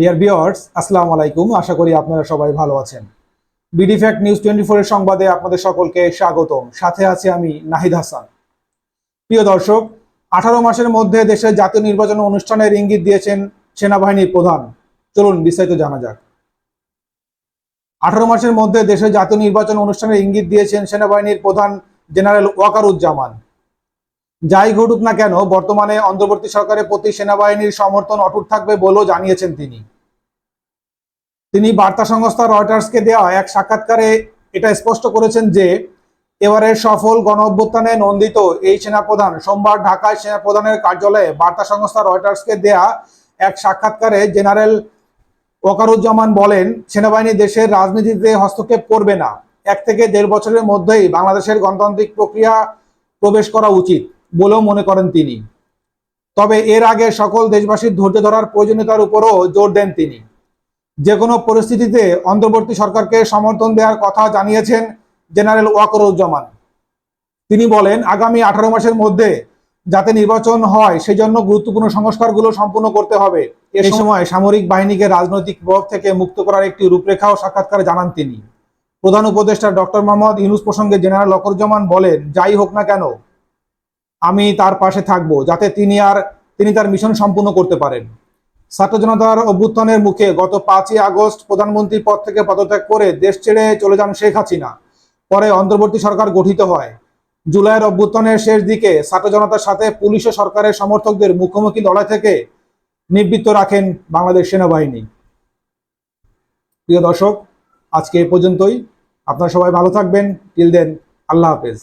Dear viewers, আসসালামু আলাইকুম। আশা করি আপনারা সবাই ভালো আছেন। বিডি ফ্যাক্ট নিউজ 24 এর সংবাদে আপনাদের সকলকে স্বাগতম। সাথে আছি আমি নাহিদ হাসান। প্রিয় দর্শক, 18 মাসের মধ্যে দেশের জাতীয় নির্বাচন অনুষ্ঠানের ইঙ্গিত দিয়েছেন সেনাবাহিনীর প্রধান। চলুন বিস্তারিত জানা যাক। 18 মাসের মধ্যে দেশের জাতীয় নির্বাচন অনুষ্ঠানের ইঙ্গিত দিয়েছেন সেনাবাহিনীর প্রধান জেনারেল ওয়াকারুজ্জামান। যাই ঘটুক না কেন, বর্তমানে অন্তর্বর্তী সরকারের প্রতি সেনাবাহিনীর সমর্থন অটুট থাকবে বলেও জানিয়েছেন তিনি বার্তা সংস্থা রয়টার্সকে দেওয়া এক সাক্ষাৎকারে এটা স্পষ্ট করেছেন যে এবারের সফল গণ অভ্যুত্থানে নন্দিত এই সেনাপ্রধান সোমবার ঢাকায় সেনাপ্রধানের কার্যালয়ে বার্তা সংস্থা রয়টার্সকে দেয়া এক সাক্ষাৎকারে জেনারেল ওয়াকারুজ্জামান বলেন, সেনাবাহিনী দেশের রাজনীতিতে হস্তক্ষেপ করবে না। 1 থেকে 1.5 বছরের মধ্যেই বাংলাদেশের গণতান্ত্রিক প্রক্রিয়া প্রবেশ করা উচিত বলেও মনে করেন তিনি। তবে এর আগে সকল দেশবাসীর ধৈর্য ধরার প্রয়োজনীয়তার উপরও জোর দেন তিনি। যে কোনো পরিস্থিতিতে অন্তর্বর্তী সরকারকে সমর্থন দেওয়ার কথা জানিয়েছেন জেনারেল ওয়াকারুজ্জামান। তিনি বলেন, আগামী 18 মাসের মধ্যে যাতে নির্বাচন হয় সেজন্য গুরুত্বপূর্ণ সংস্কারগুলো সম্পূর্ণ করতে হবে। এ সময় সামরিক বাহিনীকে রাজনৈতিক প্রভাব থেকে মুক্ত করার একটি রূপরেখাও সাক্ষাৎকারে জানান তিনি। প্রধান উপদেষ্টা ডক্টর মোহাম্মদ ইউনূস প্রসঙ্গে জেনারেল ওয়াকারুজ্জামান বলেন, যাই হোক না কেন আমি তার পাশে থাকবো যাতে তিনি তার মিশন সম্পূর্ণ করতে পারেন। ছাত্র জনতার অভ্যুত্থানের মুখে গত 5ই আগস্ট প্রধানমন্ত্রীর পদ থেকে পদত্যাগ করে দেশ ছেড়ে চলে যান শেখ হাসিনা। পরে অন্তর্বর্তী সরকার গঠিত হয়। জুলাইয়ের অভ্যুত্থানের শেষ দিকে ছাত্র জনতার সাথে পুলিশ ও সরকারের সমর্থকদের মুখোমুখি লড়াই থেকে নিবৃত্ত রাখেন বাংলাদেশ সেনাবাহিনী। প্রিয় দর্শক, আজকে এ পর্যন্তই। আপনারা সবাই ভালো থাকবেন। টিল দেন, আল্লাহ হাফেজ।